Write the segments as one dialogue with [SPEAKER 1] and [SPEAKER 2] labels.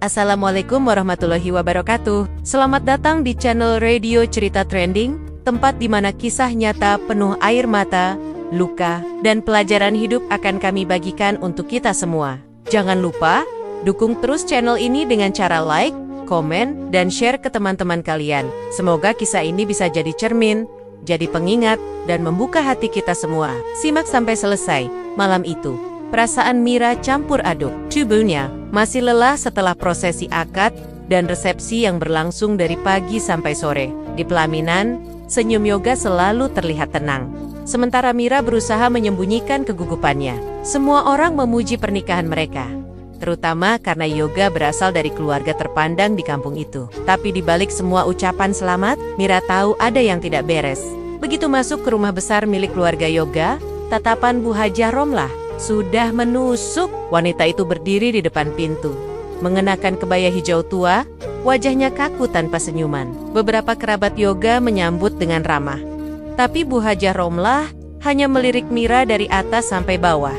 [SPEAKER 1] Assalamualaikum warahmatullahi wabarakatuh. Selamat datang di channel Radio Cerita Trending, tempat di mana kisah nyata penuh air mata, luka, dan pelajaran hidup akan kami bagikan untuk kita semua. Jangan lupa, dukung terus channel ini dengan cara like, komen, dan share ke teman-teman kalian. Semoga kisah ini bisa jadi cermin, jadi pengingat, dan membuka hati kita semua. Simak sampai selesai. Malam itu, perasaan Mira campur aduk. Tubuhnya masih lelah setelah prosesi akad dan resepsi yang berlangsung dari pagi sampai sore. Di pelaminan, senyum Yoga selalu terlihat tenang. Sementara Mira berusaha menyembunyikan kegugupannya. Semua orang memuji pernikahan mereka, terutama karena Yoga berasal dari keluarga terpandang di kampung itu. Tapi di balik semua ucapan selamat, Mira tahu ada yang tidak beres. Begitu masuk ke rumah besar milik keluarga Yoga, tatapan Bu Hajah Romlah sudah menusuk. Wanita itu berdiri di depan pintu, mengenakan kebaya hijau tua, wajahnya kaku tanpa senyuman. Beberapa kerabat Yoga menyambut dengan ramah. Tapi Bu Hajah Romlah hanya melirik Mira dari atas sampai bawah.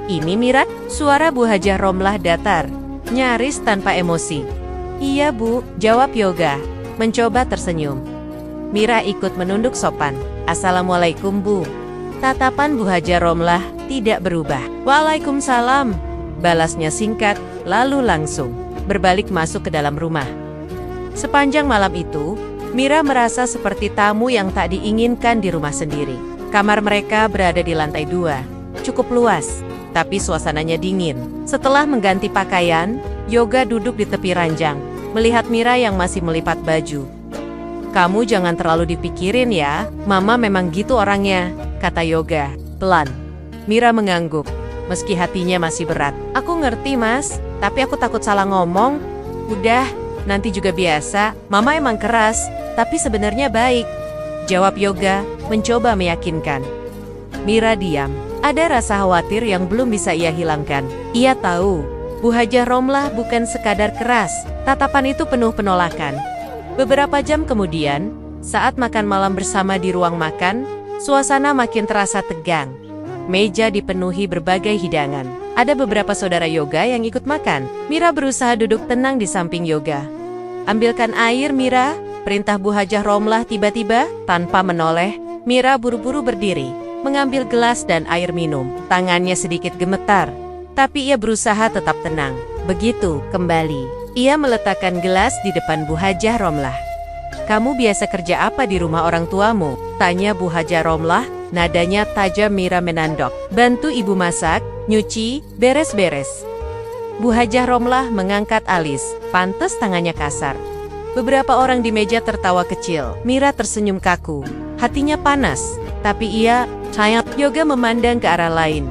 [SPEAKER 1] "Ini Mira?" Suara Bu Hajah Romlah datar, nyaris tanpa emosi. "Iya Bu," jawab Yoga, mencoba tersenyum. Mira ikut menunduk sopan. "Assalamualaikum Bu." Tatapan Bu Hajah Romlah tidak berubah. "Waalaikumsalam," balasnya singkat, lalu langsung berbalik masuk ke dalam rumah. Sepanjang malam itu, Mira merasa seperti tamu yang tak diinginkan di rumah sendiri. Kamar mereka berada di lantai 2, cukup luas, tapi suasananya dingin. Setelah mengganti pakaian, Yoga duduk di tepi ranjang, melihat Mira yang masih melipat baju. "Kamu jangan terlalu dipikirin ya, Mama memang gitu orangnya," kata Yoga, pelan. Mira mengangguk, meski hatinya masih berat. "Aku ngerti Mas, tapi aku takut salah ngomong." "Udah, nanti juga biasa, Mama emang keras, tapi sebenarnya baik," jawab Yoga, mencoba meyakinkan. Mira diam. Ada rasa khawatir yang belum bisa ia hilangkan. Ia tahu, Bu Hajah Romlah bukan sekadar keras, tatapan itu penuh penolakan. Beberapa jam kemudian, saat makan malam bersama di ruang makan, suasana makin terasa tegang. Meja dipenuhi berbagai hidangan. Ada beberapa saudara Yoga yang ikut makan. Mira berusaha duduk tenang di samping Yoga. "Ambilkan air Mira," perintah Bu Hajah Romlah tiba-tiba. Tanpa menoleh, Mira buru-buru berdiri, mengambil gelas dan air minum. Tangannya sedikit gemetar, tapi ia berusaha tetap tenang. Begitu kembali, ia meletakkan gelas di depan Bu Hajah Romlah. "Kamu biasa kerja apa di rumah orang tuamu?" tanya Bu Hajah Romlah. Nadanya tajam. Mira menandok. "Bantu ibu masak, nyuci, beres-beres." Bu Hajah Romlah mengangkat alis, pantes tangannya kasar. Beberapa orang di meja tertawa kecil. Mira tersenyum kaku, hatinya panas, tapi ia sayang. Yoga memandang ke arah lain,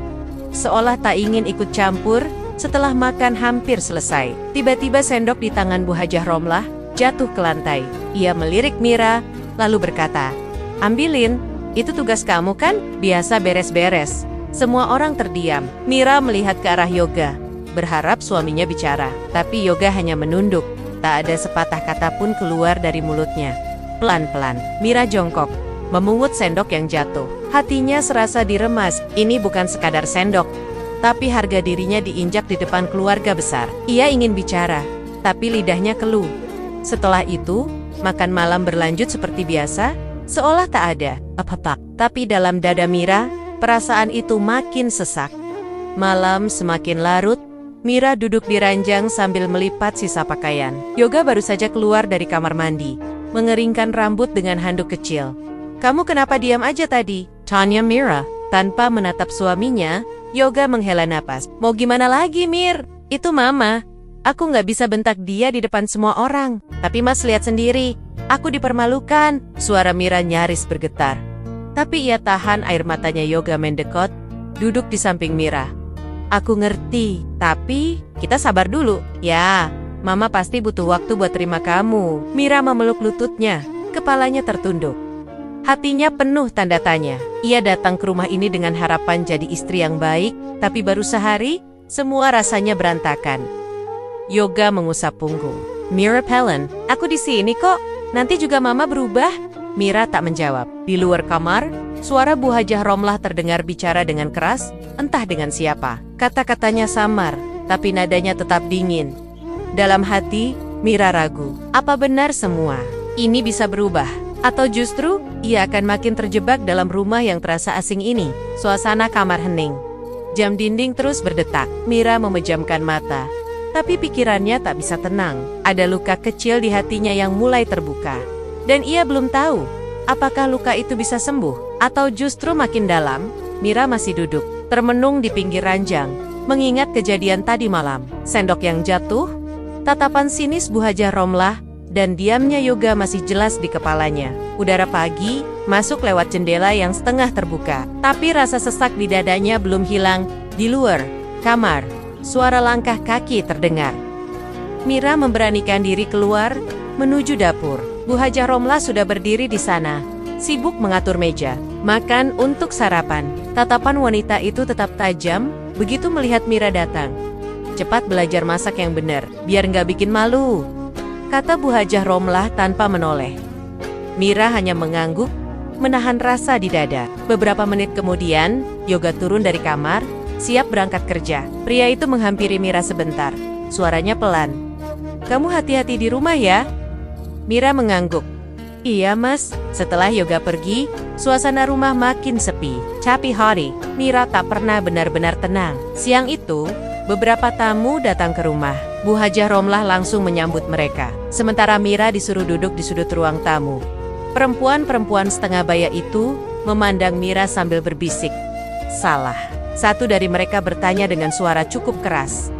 [SPEAKER 1] seolah tak ingin ikut campur. Setelah makan hampir selesai, tiba-tiba sendok di tangan Bu Hajah Romlah jatuh ke lantai. Ia melirik Mira, lalu berkata, "Ambilin. Itu tugas kamu kan? Biasa beres-beres." Semua orang terdiam. Mira melihat ke arah Yoga, berharap suaminya bicara. Tapi Yoga hanya menunduk. Tak ada sepatah kata pun keluar dari mulutnya. Pelan-pelan, Mira jongkok, memungut sendok yang jatuh. Hatinya serasa diremas. Ini bukan sekadar sendok, tapi harga dirinya diinjak di depan keluarga besar. Ia ingin bicara, tapi lidahnya keluh. Setelah itu, makan malam berlanjut seperti biasa, seolah tak ada apa-apa. Tapi dalam dada Mira, perasaan itu makin sesak. Malam semakin larut, Mira duduk di ranjang sambil melipat sisa pakaian. Yoga baru saja keluar dari kamar mandi, mengeringkan rambut dengan handuk kecil. "Kamu kenapa diam aja tadi?" tanya Mira. Tanpa menatap suaminya, Yoga menghela napas. "Mau gimana lagi Mir? Itu Mama. Aku nggak bisa bentak dia di depan semua orang. Tapi Mas lihat sendiri, aku dipermalukan." Suara Mira nyaris bergetar. Tapi ia tahan air matanya. Yoga mendekot, duduk di samping Mira. "Aku ngerti, tapi kita sabar dulu. Ya, Mama pasti butuh waktu buat terima kamu." Mira memeluk lututnya, kepalanya tertunduk. Hatinya penuh tanda tanya. Ia datang ke rumah ini dengan harapan jadi istri yang baik, tapi baru sehari, semua rasanya berantakan. Yoga mengusap punggung. "Mira Pellen, aku di sini kok. Nanti juga Mama berubah." Mira tak menjawab. Di luar kamar, suara Bu Hajah Romlah terdengar bicara dengan keras, entah dengan siapa. Kata-katanya samar, tapi nadanya tetap dingin. Dalam hati, Mira ragu. Apa benar semua ini bisa berubah? Atau justru, ia akan makin terjebak dalam rumah yang terasa asing ini? Suasana kamar hening. Jam dinding terus berdetak. Mira memejamkan mata. Tapi pikirannya tak bisa tenang. Ada luka kecil di hatinya yang mulai terbuka. Dan ia belum tahu, apakah luka itu bisa sembuh? Atau justru makin dalam? Mira masih duduk, termenung di pinggir ranjang, mengingat kejadian tadi malam. Sendok yang jatuh, tatapan sinis Bu Hajah Romlah, dan diamnya Yoga masih jelas di kepalanya. Udara pagi masuk lewat jendela yang setengah terbuka. Tapi rasa sesak di dadanya belum hilang. Di luar kamar, suara langkah kaki terdengar. Mira memberanikan diri keluar, menuju dapur. Bu Hajah Romlah sudah berdiri di sana, sibuk mengatur meja makan untuk sarapan. Tatapan wanita itu tetap tajam begitu melihat Mira datang. Cepat belajar masak yang benar, biar nggak bikin malu, kata Bu Hajah Romlah tanpa menoleh. Mira hanya mengangguk, menahan rasa di dada. Beberapa menit kemudian, Yoga turun dari kamar, siap berangkat kerja. Pria itu menghampiri Mira sebentar. Suaranya pelan. "Kamu hati-hati di rumah ya?" Mira mengangguk. "Iya mas." Setelah Yoga pergi, suasana rumah makin sepi. Tapi hari, Mira tak pernah benar-benar tenang. Siang itu, beberapa tamu datang ke rumah. Bu Hajah Romlah langsung menyambut mereka. Sementara Mira disuruh duduk di sudut ruang tamu. Perempuan-perempuan setengah baya itu memandang Mira sambil berbisik. "Salah." Satu dari mereka bertanya dengan suara cukup keras.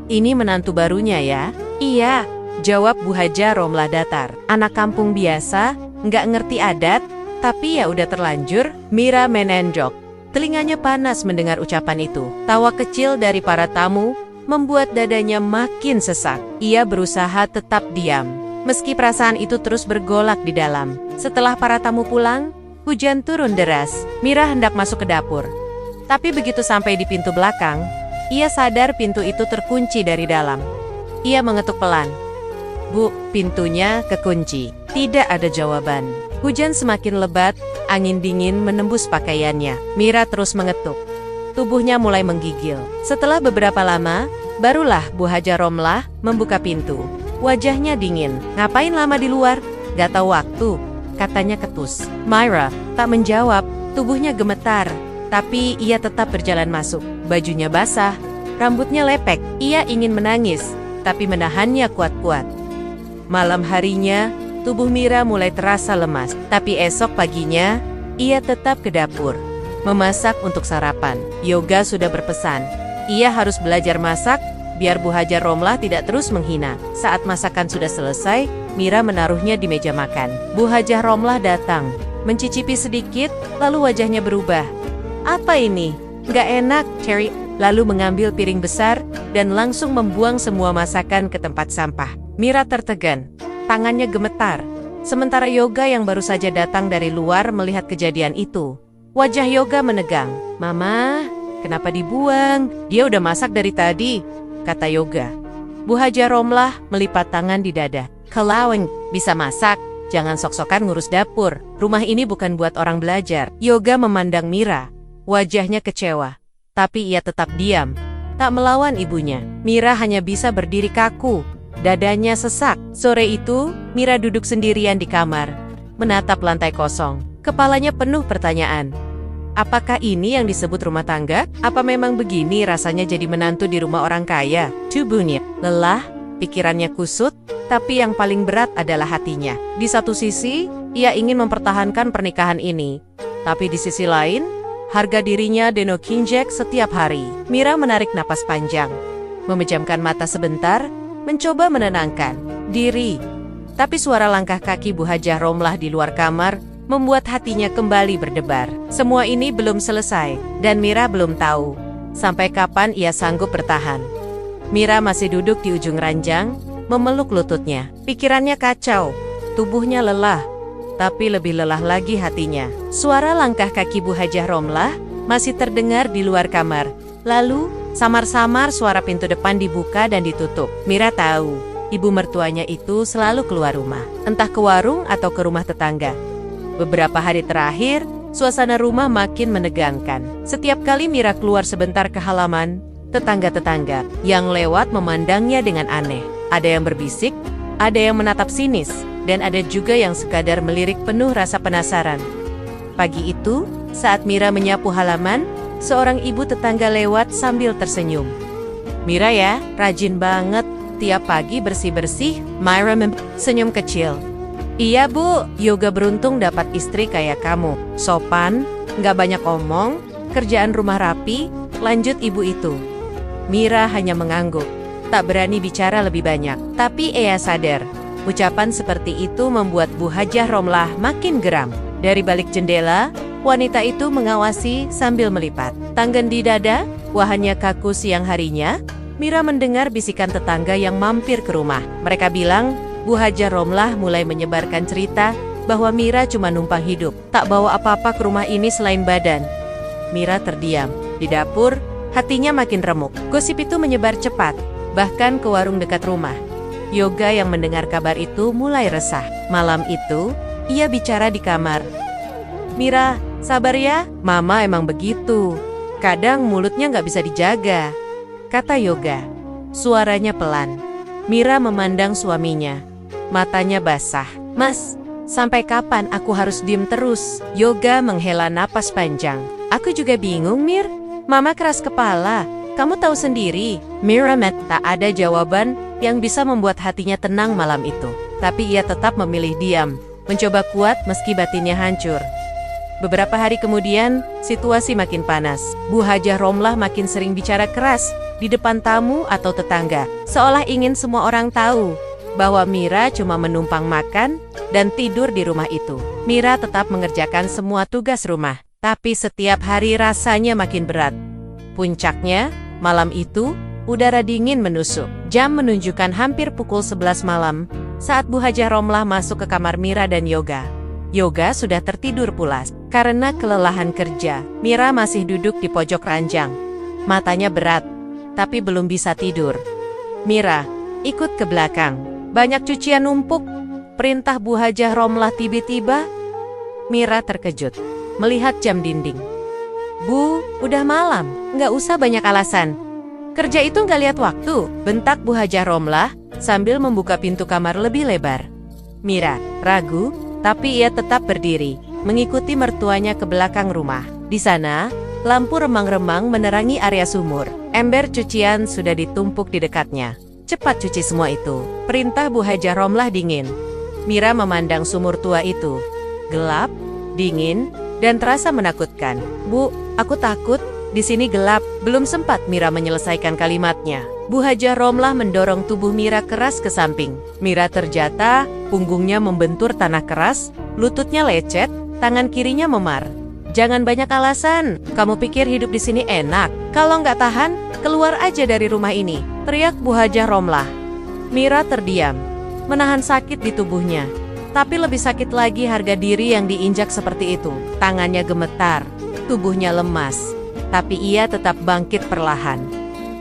[SPEAKER 1] "Ini menantu barunya ya?" "Iya," jawab Bu Hajah Romlah datar. "Anak kampung biasa, nggak ngerti adat, tapi ya udah terlanjur." Mira menenjok. Telinganya panas mendengar ucapan itu. Tawa kecil dari para tamu membuat dadanya makin sesak. Ia berusaha tetap diam, meski perasaan itu terus bergolak di dalam. Setelah para tamu pulang, hujan turun deras. Mira hendak masuk ke dapur. Tapi begitu sampai di pintu belakang, ia sadar pintu itu terkunci dari dalam. Ia mengetuk pelan. "Bu, pintunya kekunci." Tidak ada jawaban. Hujan semakin lebat, angin dingin menembus pakaiannya. Mira terus mengetuk. Tubuhnya mulai menggigil. Setelah beberapa lama, barulah Bu Hajah Romlah membuka pintu. Wajahnya dingin. "Ngapain lama di luar?" "Gak tahu waktu," katanya ketus. Mira tak menjawab, tubuhnya gemetar. Tapi ia tetap berjalan masuk. Bajunya basah, rambutnya lepek. Ia ingin menangis, tapi menahannya kuat-kuat. Malam harinya, tubuh Mira mulai terasa lemas. Tapi esok paginya, ia tetap ke dapur, memasak untuk sarapan. Yoga sudah berpesan, ia harus belajar masak, biar Bu Hajah Romlah tidak terus menghina. Saat masakan sudah selesai, Mira menaruhnya di meja makan. Bu Hajah Romlah datang, mencicipi sedikit, lalu wajahnya berubah. "Apa ini? Gak enak, Cherry." Lalu mengambil piring besar, dan langsung membuang semua masakan ke tempat sampah. Mira tertegan, tangannya gemetar. Sementara Yoga yang baru saja datang dari luar melihat kejadian itu. Wajah Yoga menegang. "Mama, kenapa dibuang? Dia udah masak dari tadi," kata Yoga. Bu Hajah Romlah melipat tangan di dada. "Kalau bisa masak, jangan sok-sokan ngurus dapur. Rumah ini bukan buat orang belajar." Yoga memandang Mira. Wajahnya kecewa. Tapi ia tetap diam, tak melawan ibunya. Mira hanya bisa berdiri kaku. Dadanya sesak. Sore itu, Mira duduk sendirian di kamar, menatap lantai kosong. Kepalanya penuh pertanyaan. Apakah ini yang disebut rumah tangga? Apa memang begini rasanya jadi menantu di rumah orang kaya? Tubuhnya lelah, pikirannya kusut, tapi yang paling berat adalah hatinya. Di satu sisi, ia ingin mempertahankan pernikahan ini. Tapi di sisi lain, harga dirinya denokinjek setiap hari. Mira menarik napas panjang, memejamkan mata sebentar, mencoba menenangkan diri. Tapi suara langkah kaki Bu Hajah Romlah di luar kamar membuat hatinya kembali berdebar. Semua ini belum selesai, dan Mira belum tahu sampai kapan ia sanggup bertahan. Mira masih duduk di ujung ranjang, memeluk lututnya. Pikirannya kacau, tubuhnya lelah, tapi lebih lelah lagi hatinya. Suara langkah kaki Bu Hajah Romlah masih terdengar di luar kamar. Lalu, samar-samar suara pintu depan dibuka dan ditutup. Mira tahu, ibu mertuanya itu selalu keluar rumah, entah ke warung atau ke rumah tetangga. Beberapa hari terakhir, suasana rumah makin menegangkan. Setiap kali Mira keluar sebentar ke halaman, tetangga-tetangga yang lewat memandangnya dengan aneh. Ada yang berbisik, ada yang menatap sinis, dan ada juga yang sekadar melirik penuh rasa penasaran. Pagi itu, saat Mira menyapu halaman, seorang ibu tetangga lewat sambil tersenyum. "Mira ya, rajin banget. Tiap pagi bersih-bersih." Myra senyum kecil. "Iya bu, Yoga beruntung dapat istri kayak kamu. Sopan, nggak banyak omong, kerjaan rumah rapi," lanjut ibu itu. Mira hanya mengangguk, tak berani bicara lebih banyak. Tapi ia sadar, ucapan seperti itu membuat Bu Hajah Romlah makin geram. Dari balik jendela, wanita itu mengawasi sambil melipat. Tanggan di dada, wahanya kaku siang harinya. Mira mendengar bisikan tetangga yang mampir ke rumah. Mereka bilang, Bu Hajah Romlah mulai menyebarkan cerita bahwa Mira cuma numpang hidup, tak bawa apa-apa ke rumah ini selain badan. Mira terdiam. Di dapur, hatinya makin remuk. Gosip itu menyebar cepat, bahkan ke warung dekat rumah. Yoga yang mendengar kabar itu mulai resah. Malam itu, ia bicara di kamar. "Mira, sabar ya, Mama emang begitu. Kadang mulutnya nggak bisa dijaga," kata Yoga. Suaranya pelan. Mira memandang suaminya. Matanya basah. "Mas, sampai kapan aku harus diem terus?" Yoga menghela napas panjang. "Aku juga bingung, Mir. Mama keras kepala. Kamu tahu sendiri." Mira tak ada jawaban yang bisa membuat hatinya tenang malam itu. Tapi ia tetap memilih diam, mencoba kuat meski batinnya hancur. Beberapa hari kemudian, situasi makin panas. Bu Hajah Romlah makin sering bicara keras di depan tamu atau tetangga, seolah ingin semua orang tahu bahwa Mira cuma menumpang makan dan tidur di rumah itu. Mira tetap mengerjakan semua tugas rumah, tapi setiap hari rasanya makin berat. Puncaknya, malam itu, udara dingin menusuk. Jam menunjukkan hampir pukul 11 malam saat Bu Hajah Romlah masuk ke kamar Mira dan Yoga. Yoga sudah tertidur pulas karena kelelahan kerja. Mira masih duduk di pojok ranjang. Matanya berat, tapi belum bisa tidur. "Mira, ikut ke belakang. Banyak cucian numpuk," perintah Bu Hajah Romlah tiba-tiba. Mira terkejut, melihat jam dinding. "Bu, udah malam, nggak usah banyak alasan. Kerja itu nggak lihat waktu," bentak Bu Hajah Romlah sambil membuka pintu kamar lebih lebar. Mira ragu, tapi ia tetap berdiri, mengikuti mertuanya ke belakang rumah. Di sana, lampu remang-remang menerangi area sumur. Ember cucian sudah ditumpuk di dekatnya. "Cepat cuci semua itu," perintah Bu Hajah Romlah dingin. Mira memandang sumur tua itu. Gelap, dingin, dan terasa menakutkan. "Bu, aku takut, di sini gelap." Belum sempat Mira menyelesaikan kalimatnya, Bu Hajah Romlah mendorong tubuh Mira keras ke samping. Mira terjatuh, punggungnya membentur tanah keras, lututnya lecet, tangan kirinya memar. "Jangan banyak alasan, kamu pikir hidup di sini enak? Kalau nggak tahan, keluar aja dari rumah ini," teriak Bu Hajah Romlah. Mira terdiam, menahan sakit di tubuhnya. Tapi lebih sakit lagi harga diri yang diinjak seperti itu. Tangannya gemetar, tubuhnya lemas. Tapi ia tetap bangkit perlahan.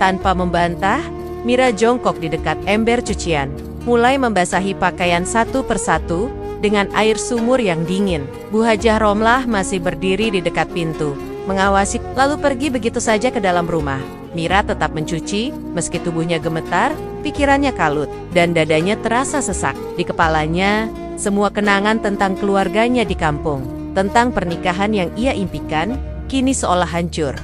[SPEAKER 1] Tanpa membantah, Mira jongkok di dekat ember cucian, mulai membasahi pakaian satu persatu dengan air sumur yang dingin. Bu Hajah Romlah masih berdiri di dekat pintu, mengawasi, lalu pergi begitu saja ke dalam rumah. Mira tetap mencuci, meski tubuhnya gemetar, pikirannya kalut, dan dadanya terasa sesak. Di kepalanya, semua kenangan tentang keluarganya di kampung, tentang pernikahan yang ia impikan, kini seolah hancur.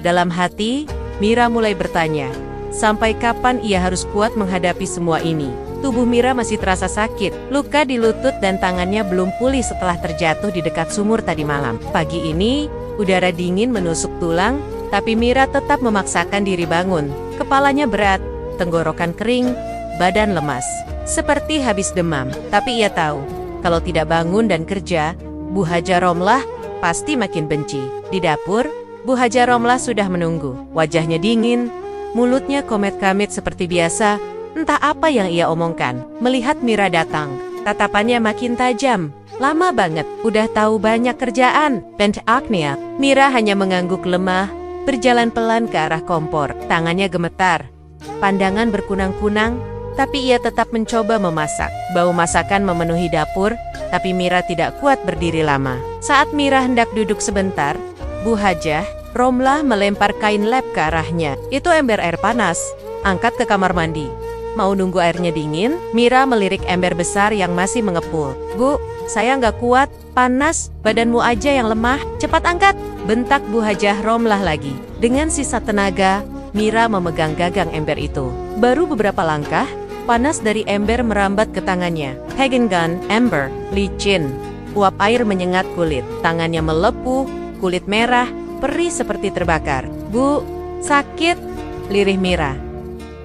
[SPEAKER 1] Dalam hati, Mira mulai bertanya, sampai kapan ia harus kuat menghadapi semua ini? Tubuh Mira masih terasa sakit, luka di lutut dan tangannya belum pulih setelah terjatuh di dekat sumur tadi malam. Pagi ini, udara dingin menusuk tulang, tapi Mira tetap memaksakan diri bangun. Kepalanya berat, tenggorokan kering, badan lemas, seperti habis demam. Tapi ia tahu, kalau tidak bangun dan kerja, Bu Hajah Romlah pasti makin benci. Di dapur, Bu Hajah Romlah sudah menunggu. Wajahnya dingin, mulutnya komet-kamit seperti biasa. Entah apa yang ia omongkan. Melihat Mira datang, tatapannya makin tajam. "Lama banget, udah tahu banyak kerjaan," bentaknya. Mira hanya mengangguk lemah, berjalan pelan ke arah kompor. Tangannya gemetar, pandangan berkunang-kunang, tapi ia tetap mencoba memasak. Bau masakan memenuhi dapur, tapi Mira tidak kuat berdiri lama. Saat Mira hendak duduk sebentar, Bu Hajah Romlah melempar kain lap ke arahnya. "Itu ember air panas, angkat ke kamar mandi." mau nunggu airnya dingin? Mira melirik ember besar yang masih mengepul. Bu, saya nggak kuat, panas, badanmu aja yang lemah, cepat angkat, bentak Bu Hajah Romlah lagi. Dengan sisa tenaga, Mira memegang gagang ember itu. Baru beberapa langkah, panas dari ember merambat ke tangannya. Hagengan, ember, licin. Uap air menyengat kulit, tangannya melepuh, kulit merah, perih seperti terbakar. Bu, sakit, lirih Mira.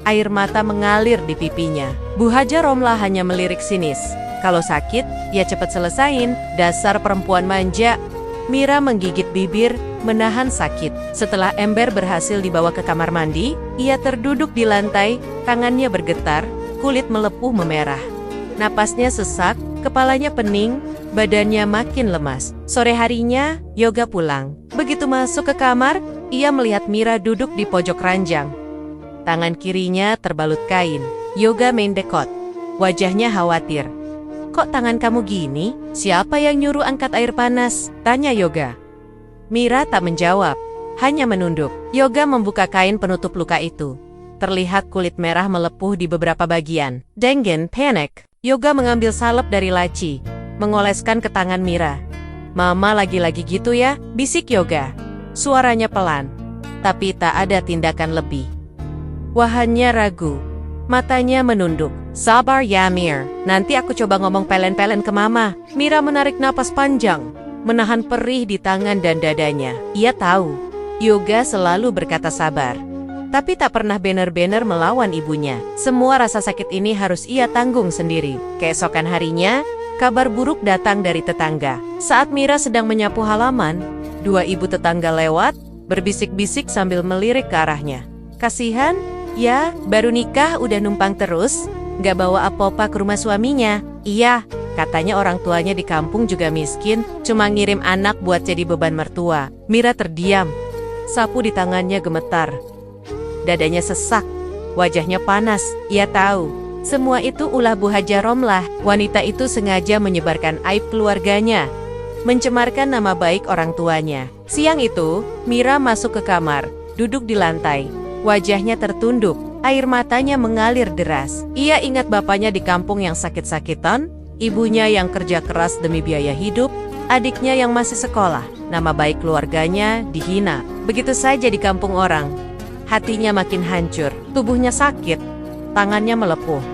[SPEAKER 1] Air mata mengalir di pipinya. Bu Hajah Romlah hanya melirik sinis. Kalau sakit, ya cepat selesain, dasar perempuan manja. Mira menggigit bibir, menahan sakit. Setelah ember berhasil dibawa ke kamar mandi, ia terduduk di lantai, tangannya bergetar, kulit melepuh memerah. Napasnya sesak, kepalanya pening, badannya makin lemas. Sore harinya, Yoga pulang. Begitu masuk ke kamar, ia melihat Mira duduk di pojok ranjang. Tangan kirinya terbalut kain. Yoga main dekot. Wajahnya khawatir. Kok tangan kamu gini? Siapa yang nyuruh angkat air panas? Tanya Yoga. Mira tak menjawab, hanya menunduk. Yoga membuka kain penutup luka itu. Terlihat kulit merah melepuh di beberapa bagian. Dengan panik, Yoga mengambil salep dari laci, mengoleskan ke tangan Mira. Mama lagi-lagi gitu ya, bisik Yoga. Suaranya pelan, tapi tak ada tindakan lebih. Wajahnya ragu, matanya menunduk. Sabar ya Mir, nanti aku coba ngomong pelen-pelen ke Mama. Mira menarik napas panjang, menahan perih di tangan dan dadanya. Ia tahu, Yoga selalu berkata sabar, tapi tak pernah benar-benar melawan ibunya. Semua rasa sakit ini harus ia tanggung sendiri. Keesokan harinya, kabar buruk datang dari tetangga. Saat Mira sedang menyapu halaman, dua ibu tetangga lewat, berbisik-bisik sambil melirik ke arahnya. Kasihan, ya, baru nikah udah numpang terus, gak bawa apa-apa ke rumah suaminya. Iya, katanya orang tuanya di kampung juga miskin, cuma ngirim anak buat jadi beban mertua. Mira terdiam, sapu di tangannya gemetar. Dadanya sesak, wajahnya panas. Ia tahu, semua itu ulah Bu Hajah Romlah. Wanita itu sengaja menyebarkan aib keluarganya, mencemarkan nama baik orang tuanya. Siang itu, Mira masuk ke kamar, duduk di lantai. Wajahnya tertunduk, air matanya mengalir deras. Ia ingat bapaknya di kampung yang sakit-sakitan, ibunya yang kerja keras demi biaya hidup, adiknya yang masih sekolah. Nama baik keluarganya dihina, begitu saja di kampung orang. Hatinya makin hancur, tubuhnya sakit, tangannya melepuh.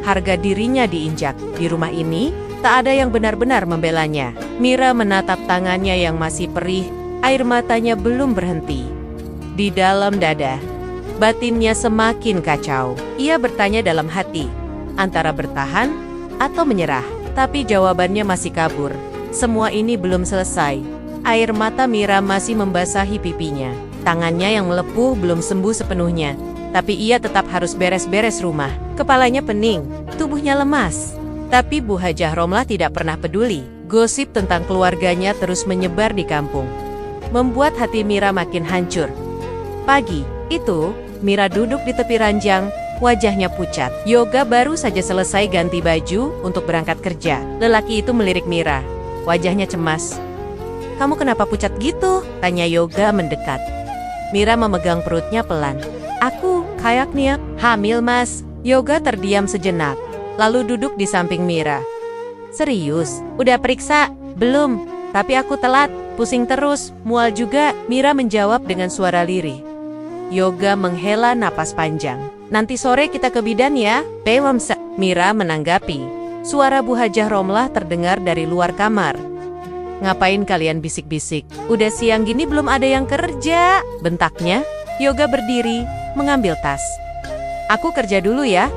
[SPEAKER 1] Harga dirinya diinjak. Di rumah ini, tak ada yang benar-benar membelanya. Mira menatap tangannya yang masih perih, air matanya belum berhenti. Di dalam dada, batinnya semakin kacau. Ia bertanya dalam hati, antara bertahan atau menyerah. Tapi jawabannya masih kabur. Semua ini belum selesai. Air mata Mira masih membasahi pipinya. Tangannya yang melepuh belum sembuh sepenuhnya. Tapi ia tetap harus beres-beres rumah. Kepalanya pening, tubuhnya lemas. Tapi Bu Hajah Romlah tidak pernah peduli. Gosip tentang keluarganya terus menyebar di kampung, membuat hati Mira makin hancur. Pagi itu, Mira duduk di tepi ranjang, wajahnya pucat. Yoga baru saja selesai ganti baju untuk berangkat kerja. Lelaki itu melirik Mira, wajahnya cemas. Kamu kenapa pucat gitu? Tanya Yoga mendekat. Mira memegang perutnya pelan. Aku kayaknya hamil mas. Yoga terdiam sejenak, lalu duduk di samping Mira. Serius? Udah periksa? Belum, tapi aku telat, pusing terus, mual juga. Mira menjawab dengan suara lirih. Yoga menghela napas panjang. Nanti sore kita ke bidan ya, belum sa. Mira menanggapi. Suara Bu Hajah Romlah terdengar dari luar kamar. Ngapain kalian bisik-bisik? Udah siang gini belum ada yang kerja, bentaknya. Yoga berdiri, mengambil tas. Aku kerja dulu ya,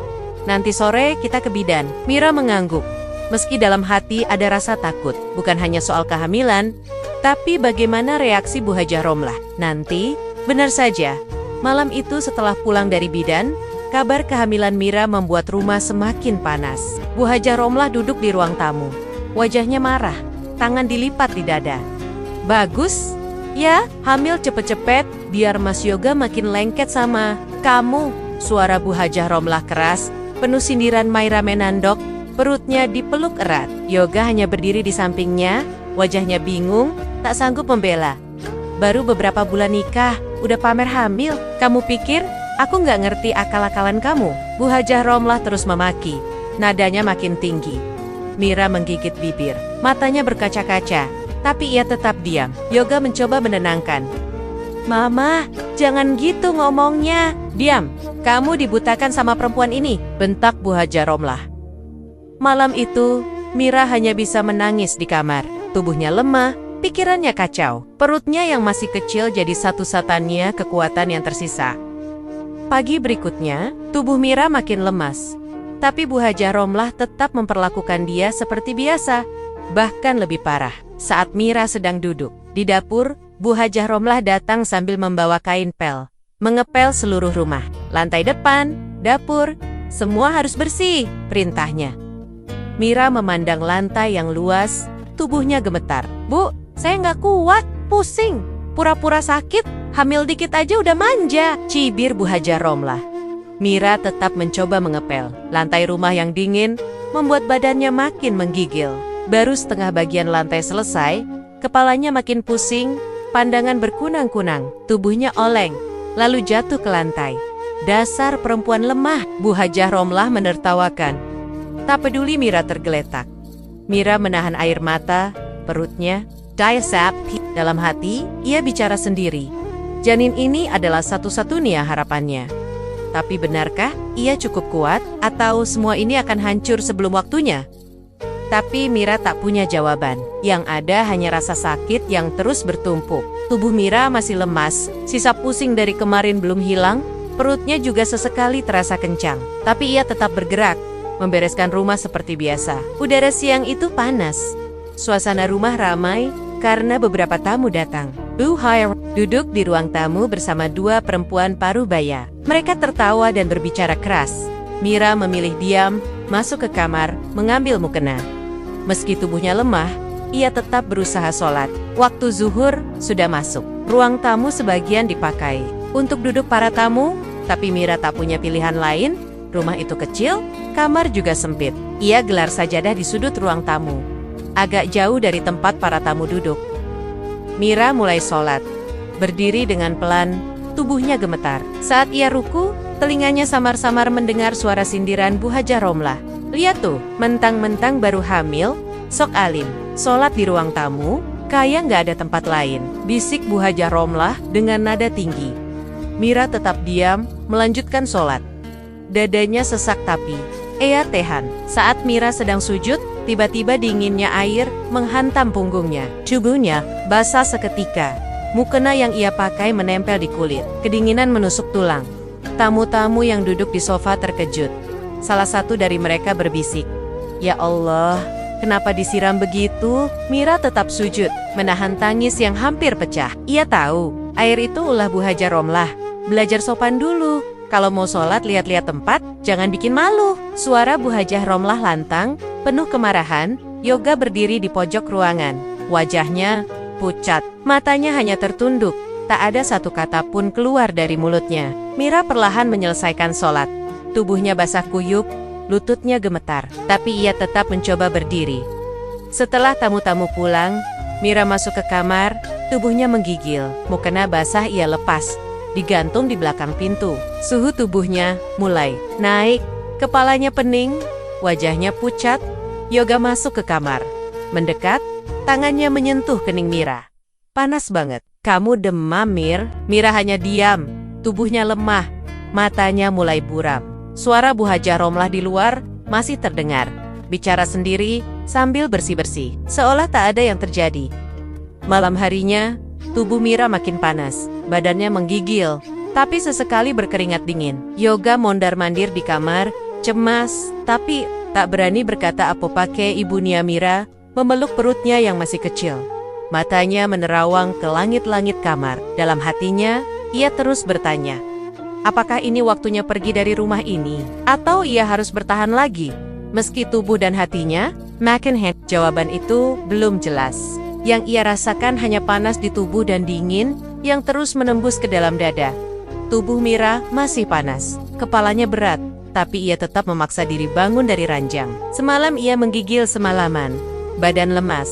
[SPEAKER 1] nanti sore kita ke bidan. Mira mengangguk. Meski dalam hati ada rasa takut, bukan hanya soal kehamilan, tapi bagaimana reaksi Bu Hajah Romlah. Nanti, benar saja, malam itu setelah pulang dari bidan, kabar kehamilan Mira membuat rumah semakin panas. Bu Hajah Romlah duduk di ruang tamu. Wajahnya marah, tangan dilipat di dada. Bagus, ya, hamil cepet-cepet, biar Mas Yoga makin lengket sama kamu. Suara Bu Hajah Romlah keras, penuh sindiran. Maira menandok, perutnya dipeluk erat. Yoga hanya berdiri di sampingnya, wajahnya bingung, tak sanggup membela. Baru beberapa bulan nikah, udah pamer hamil. Kamu pikir Aku nggak ngerti akal-akalan kamu. Bu Hajah Romlah terus memaki. Nadanya makin tinggi. Mira menggigit bibir. Matanya berkaca-kaca. Tapi ia tetap diam. Yoga mencoba menenangkan. Mama, jangan gitu ngomongnya. Diam, kamu dibutakan sama perempuan ini, bentak Bu Hajah Romlah. Malam itu, Mira hanya bisa menangis di kamar. Tubuhnya lemah, pikirannya kacau. Perutnya yang masih kecil jadi satu-satunya kekuatan yang tersisa. Pagi berikutnya, tubuh Mira makin lemas. Tapi Bu Hajah Romlah tetap memperlakukan dia seperti biasa. Bahkan lebih parah, saat Mira sedang duduk di dapur, Bu Hajah Romlah datang sambil membawa kain pel. Mengepel seluruh rumah, lantai depan, dapur, semua harus bersih, perintahnya. Mira memandang lantai yang luas, tubuhnya gemetar. Bu, saya nggak kuat, pusing, pura-pura sakit. Hamil dikit aja udah manja, cibir Bu Hajah Romlah. Mira tetap mencoba mengepel. Lantai rumah yang dingin membuat badannya makin menggigil. Baru setengah bagian lantai selesai, kepalanya makin pusing, pandangan berkunang-kunang, tubuhnya oleng, lalu jatuh ke lantai. Dasar perempuan lemah, Bu Hajah Romlah menertawakan. Tak peduli Mira tergeletak. Mira menahan air mata, perutnya, Diasap, dalam hati, ia bicara sendiri. Janin ini adalah satu-satunya harapannya. Tapi benarkah ia cukup kuat atau semua ini akan hancur sebelum waktunya? Tapi Mira tak punya jawaban. Yang ada hanya rasa sakit yang terus bertumpuk. Tubuh Mira masih lemas, sisa pusing dari kemarin belum hilang, perutnya juga sesekali terasa kencang. Tapi ia tetap bergerak, membereskan rumah seperti biasa. Udara siang itu panas. Suasana rumah ramai karena beberapa tamu datang. Bu Hajah duduk di ruang tamu bersama dua perempuan parubaya. Mereka tertawa dan berbicara keras. Mira memilih diam, masuk ke kamar, mengambil mukena. Meski tubuhnya lemah, ia tetap berusaha sholat. Waktu zuhur sudah masuk. Ruang tamu sebagian dipakai untuk duduk para tamu, tapi Mira tak punya pilihan lain. Rumah itu kecil, kamar juga sempit. Ia gelar sajadah di sudut ruang tamu, agak jauh dari tempat para tamu duduk. Mira mulai sholat. Berdiri dengan pelan, tubuhnya gemetar. Saat ia ruku, telinganya samar-samar mendengar suara sindiran Bu Hajah Romlah. Lihat tuh, mentang-mentang baru hamil, sok alim. Sholat di ruang tamu, kayak nggak ada tempat lain. Bisik Bu Hajah Romlah dengan nada tinggi. Mira tetap diam, melanjutkan sholat. Dadanya sesak tapi tehan. Saat Mira sedang sujud, tiba-tiba dinginnya air menghantam punggungnya. Tubuhnya basah seketika. Mukena yang ia pakai menempel di kulit. Kedinginan menusuk tulang. Tamu-tamu yang duduk di sofa terkejut. Salah satu dari mereka berbisik, "Ya Allah, kenapa disiram begitu?" Mira tetap sujud, menahan tangis yang hampir pecah. Ia tahu, air itu ulah Bu Hajah Romlah. Belajar sopan dulu. Kalau mau sholat lihat-lihat tempat, jangan bikin malu. Suara Bu Hajah Romlah lantang, penuh kemarahan. Yoga berdiri di pojok ruangan. Wajahnya pucat, matanya hanya tertunduk. Tak ada satu kata pun keluar dari mulutnya. Mira perlahan menyelesaikan sholat. Tubuhnya basah kuyup, lututnya gemetar. Tapi ia tetap mencoba berdiri. Setelah tamu-tamu pulang, Mira masuk ke kamar. Tubuhnya menggigil. Mukena basah ia lepas, digantung di belakang pintu. Suhu tubuhnya mulai naik, kepalanya pening, wajahnya pucat. Yoga masuk ke kamar, mendekat, tangannya menyentuh kening Mira. Panas banget. Kamu demam, Mir? Mira hanya diam, tubuhnya lemah, matanya mulai buram. Suara Bu Hajah Romlah di luar masih terdengar, bicara sendiri sambil bersih-bersih, seolah tak ada yang terjadi. Malam harinya, tubuh Mira makin panas, badannya menggigil, tapi sesekali berkeringat dingin. Yoga mondar-mandir di kamar, cemas, tapi tak berani berkata apa pakai. Ibunya Mira memeluk perutnya yang masih kecil. Matanya menerawang ke langit-langit kamar. Dalam hatinya, ia terus bertanya, apakah ini waktunya pergi dari rumah ini? Atau ia harus bertahan lagi? Meski tubuh dan hatinya makin jawaban itu belum jelas. Yang ia rasakan hanya panas di tubuh dan dingin yang terus menembus ke dalam dada. Tubuh Mira masih panas, kepalanya berat, tapi ia tetap memaksa diri bangun dari ranjang. Semalam ia menggigil semalaman, badan lemas,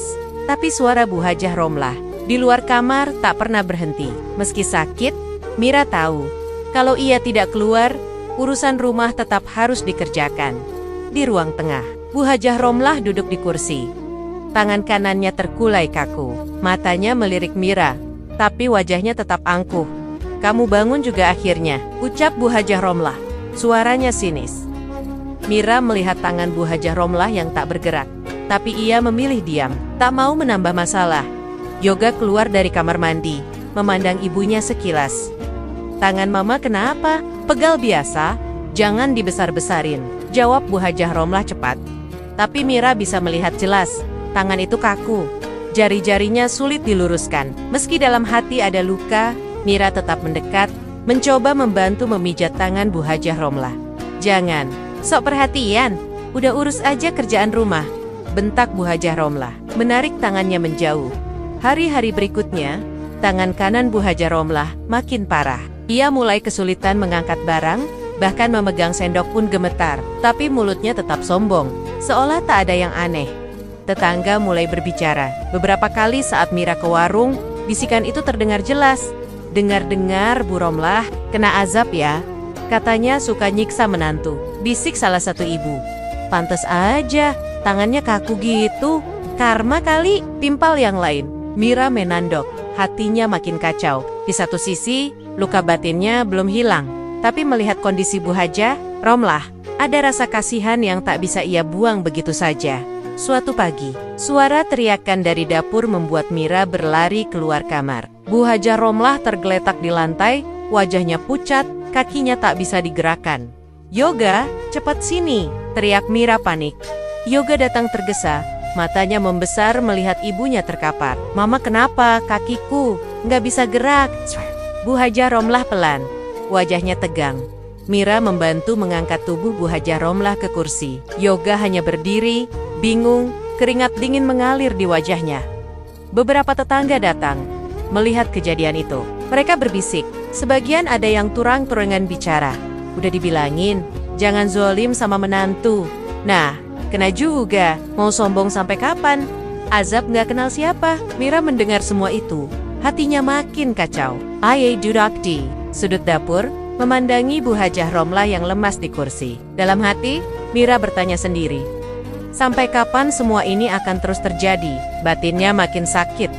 [SPEAKER 1] tapi suara Bu Hajah Romlah di luar kamar tak pernah berhenti. Meski sakit, Mira tahu Kalau ia tidak keluar, urusan rumah tetap harus dikerjakan. Di ruang tengah, Bu Hajah Romlah duduk di kursi. Tangan kanannya terkulai kaku, matanya melirik Mira, tapi wajahnya tetap angkuh. "Kamu bangun juga akhirnya," ucap Bu Hajah Romlah. Suaranya sinis. Mira melihat tangan Bu Hajah Romlah yang tak bergerak, tapi ia memilih diam, tak mau menambah masalah. Yoga keluar dari kamar mandi, memandang ibunya sekilas. "Tangan Mama kenapa?" "Pegal biasa, jangan dibesar-besarin," jawab Bu Hajah Romlah cepat. Tapi Mira bisa melihat jelas, tangan itu kaku. Jari-jarinya sulit diluruskan. Meski dalam hati ada luka, Mira tetap mendekat, mencoba membantu memijat tangan Bu Hajah Romlah. "Jangan, sok perhatian, udah urus aja kerjaan rumah," bentak Bu Hajah Romlah, menarik tangannya menjauh. Hari-hari berikutnya, tangan kanan Bu Hajah Romlah makin parah. Ia mulai kesulitan mengangkat barang, bahkan memegang sendok pun gemetar, tapi mulutnya tetap sombong, seolah tak ada yang aneh. Tetangga mulai berbicara. Beberapa kali saat Mira ke warung, bisikan itu terdengar jelas. "Dengar-dengar Bu Romlah kena azab ya. Katanya suka nyiksa menantu," bisik salah satu ibu. "Pantes aja, tangannya kaku gitu. Karma kali," timpal yang lain. Mira menandok, hatinya makin kacau. Di satu sisi, luka batinnya belum hilang, tapi melihat kondisi Bu Hajah Romlah, ada rasa kasihan yang tak bisa ia buang begitu saja. Suatu pagi, suara teriakan dari dapur membuat Mira berlari keluar kamar. Bu Hajah Romlah tergeletak di lantai, wajahnya pucat, kakinya tak bisa digerakkan. "Yoga, cepat sini!" teriak Mira panik. Yoga datang tergesa, matanya membesar melihat ibunya terkapar. "Mama kenapa? Kakiku nggak bisa gerak." Bu Hajah Romlah pelan, wajahnya tegang. Mira membantu mengangkat tubuh Bu Hajah Romlah ke kursi. Yoga hanya berdiri, bingung, keringat dingin mengalir di wajahnya. Beberapa tetangga datang, melihat kejadian itu. Mereka berbisik, sebagian ada yang turang-turangan bicara. "Udah dibilangin, jangan zolim sama menantu. Nah, kena juga, mau sombong sampai kapan? Azab nggak kenal siapa." Mira mendengar semua itu, hatinya makin kacau. "Aye Dudakdi," sudut dapur, memandangi Bu Hajah Romlah yang lemas di kursi. Dalam hati, Mira bertanya sendiri, sampai kapan semua ini akan terus terjadi? Batinnya makin sakit,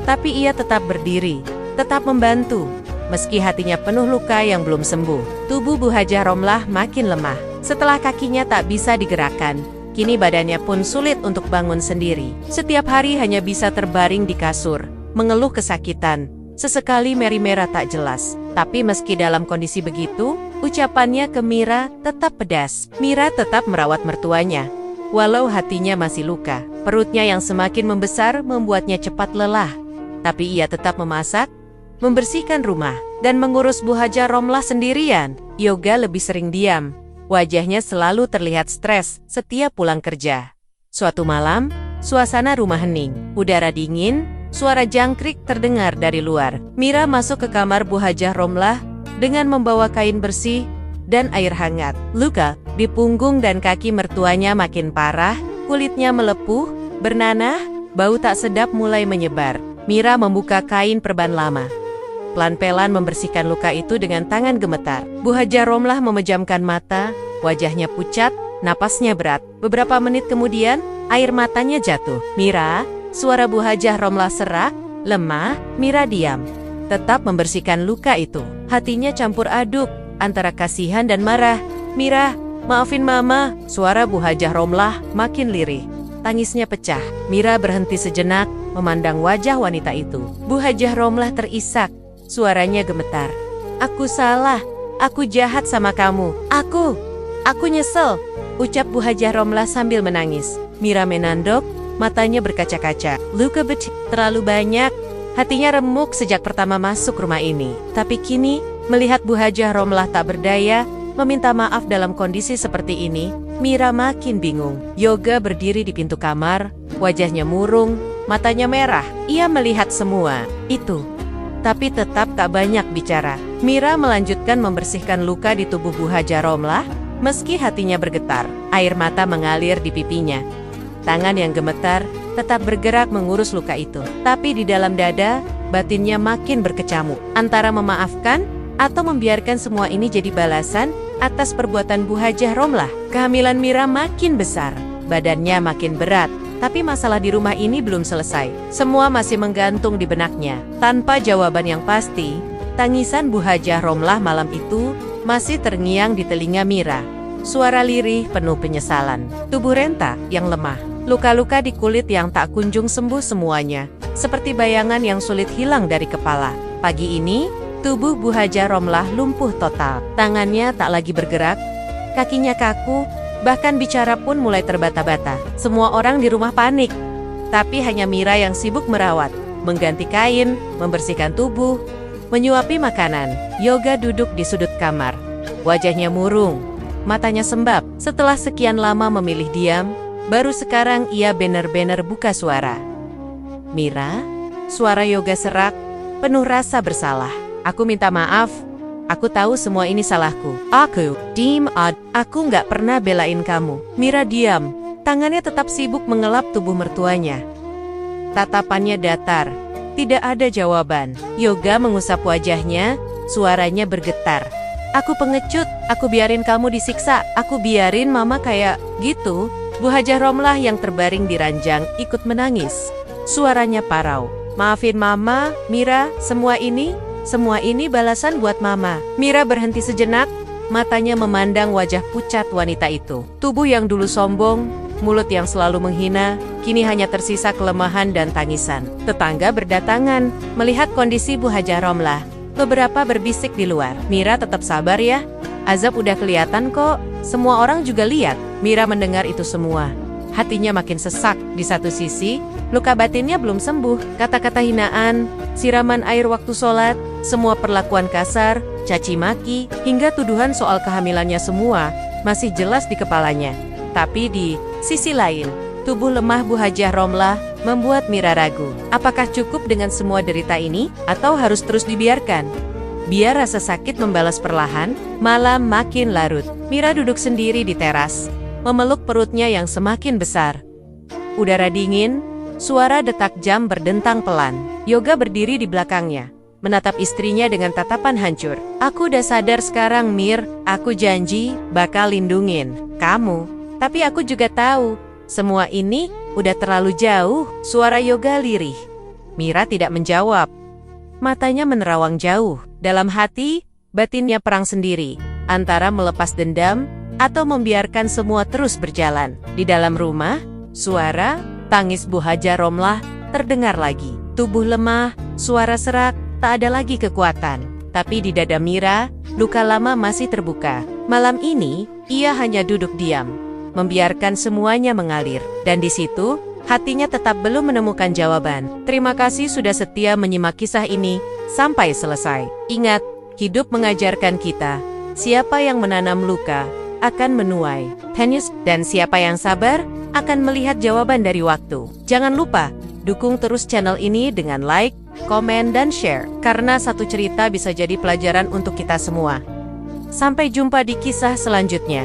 [SPEAKER 1] tapi ia tetap berdiri, tetap membantu. Meski hatinya penuh luka yang belum sembuh, tubuh Bu Hajah Romlah makin lemah. Setelah kakinya tak bisa digerakkan, kini badannya pun sulit untuk bangun sendiri. Setiap hari hanya bisa terbaring di kasur, mengeluh kesakitan. Sesekali meri-mera tak jelas. Tapi meski dalam kondisi begitu, ucapannya ke Mira tetap pedas. Mira tetap merawat mertuanya. Walau hatinya masih luka, perutnya yang semakin membesar membuatnya cepat lelah. Tapi ia tetap memasak, membersihkan rumah, dan mengurus Bu Hajah Romlah sendirian. Yoga lebih sering diam. Wajahnya selalu terlihat stres setiap pulang kerja. Suatu malam, suasana rumah hening, udara dingin, suara jangkrik terdengar dari luar. Mira masuk ke kamar Bu Hajah Romlah dengan membawa kain bersih dan air hangat. Luka di punggung dan kaki mertuanya makin parah, kulitnya melepuh, bernanah, bau tak sedap mulai menyebar. Mira membuka kain perban lama, pelan-pelan membersihkan luka itu dengan tangan gemetar. Bu Hajah Romlah memejamkan mata, wajahnya pucat, napasnya berat. Beberapa menit kemudian, air matanya jatuh. "Mira," suara Bu Hajah Romlah serak, lemah. Mira diam, tetap membersihkan luka itu. Hatinya campur aduk antara kasihan dan marah. "Mira, maafin Mama." Suara Bu Hajah Romlah makin lirih. Tangisnya pecah. Mira berhenti sejenak, memandang wajah wanita itu. Bu Hajah Romlah terisak, suaranya gemetar. "Aku salah, aku jahat sama kamu. Aku nyesel," ucap Bu Hajah Romlah sambil menangis. Mira menandok, matanya berkaca-kaca. Luka terlalu banyak. Hatinya remuk sejak pertama masuk rumah ini. Tapi kini, melihat Bu Hajah Romlah tak berdaya, meminta maaf dalam kondisi seperti ini, Mira makin bingung. Yoga berdiri di pintu kamar, wajahnya murung, matanya merah. Ia melihat semua itu, tapi tetap tak banyak bicara. Mira melanjutkan membersihkan luka di tubuh Bu Hajah Romlah, meski hatinya bergetar. Air mata mengalir di pipinya. Tangan yang gemetar tetap bergerak mengurus luka itu. Tapi di dalam dada, batinnya makin berkecamuk. Antara memaafkan Atau membiarkan semua ini jadi balasan atas perbuatan Bu Hajah Romlah? Kehamilan Mira makin besar, badannya makin berat. Tapi masalah di rumah ini belum selesai. Semua masih menggantung di benaknya. Tanpa jawaban yang pasti, tangisan Bu Hajah Romlah malam itu masih terngiang di telinga Mira. Suara lirih penuh penyesalan. Tubuh Renta yang lemah. Luka-luka di kulit yang tak kunjung sembuh semuanya. Seperti bayangan yang sulit hilang dari kepala. Pagi ini, tubuh Bu Hajah Romlah lumpuh total. Tangannya tak lagi bergerak. Kakinya kaku. Bahkan bicara pun mulai terbata-bata. Semua orang di rumah panik. Tapi hanya Mira yang sibuk merawat, mengganti kain, membersihkan tubuh, menyuapi makanan. Yoga duduk di sudut kamar. Wajahnya murung, matanya sembab. Setelah sekian lama memilih diam, baru sekarang ia benar-benar buka suara. Mira, suara Yoga serak, penuh rasa bersalah. Aku minta maaf. Aku tahu semua ini salahku. Aku nggak pernah belain kamu. Mira diam. Tangannya tetap sibuk mengelap tubuh mertuanya. Tatapannya datar. Tidak ada jawaban. Yoga mengusap wajahnya. Suaranya bergetar. Aku pengecut. Aku biarin kamu disiksa. Aku biarin mama kayak gitu. Bu Hajah Romlah yang terbaring di ranjang ikut menangis. Suaranya parau. Maafin mama, Mira, semua ini balasan buat mama. Mira berhenti sejenak, matanya memandang wajah pucat wanita itu. Tubuh yang dulu sombong, mulut yang selalu menghina, kini hanya tersisa kelemahan dan tangisan. Tetangga berdatangan, melihat kondisi Bu Hajah Romlah. Beberapa berbisik di luar. Mira tetap sabar ya, azab udah kelihatan kok. Semua orang juga lihat. Mira mendengar itu semua. Hatinya makin sesak. Di satu sisi, luka batinnya belum sembuh. Kata-kata hinaan, siraman air waktu sholat, semua perlakuan kasar, caci maki, hingga tuduhan soal kehamilannya semua masih jelas di kepalanya. Tapi di sisi lain, tubuh lemah Bu Hajah Romlah membuat Mira ragu. Apakah cukup dengan semua derita ini, atau harus terus dibiarkan? Biar rasa sakit membalas perlahan, malam makin larut. Mira duduk sendiri di teras, memeluk perutnya yang semakin besar. Udara dingin, suara detak jam berdentang pelan. Yoga berdiri di belakangnya, menatap istrinya dengan tatapan hancur. Aku udah sadar sekarang, Mir. Aku janji bakal lindungin kamu. Tapi aku juga tahu, semua ini udah terlalu jauh. Suara Yoga lirih. Mira tidak menjawab. Matanya menerawang jauh. Dalam hati, batinnya perang sendiri. Antara melepas dendam, atau membiarkan semua terus berjalan. Di dalam rumah, suara tangis Bu Hajah Romlah terdengar lagi. Tubuh lemah, suara serak, tak ada lagi kekuatan. Tapi di dada Mira, luka lama masih terbuka. Malam ini, ia hanya duduk diam, membiarkan semuanya mengalir. Dan di situ, hatinya tetap belum menemukan jawaban. Terima kasih sudah setia menyimak kisah ini sampai selesai. Ingat, hidup mengajarkan kita, siapa yang menanam luka akan menuai tenis, dan siapa yang sabar akan melihat jawaban dari waktu. Jangan lupa, dukung terus channel ini dengan like, komen, dan share, karena satu cerita bisa jadi pelajaran untuk kita semua. Sampai jumpa di kisah selanjutnya.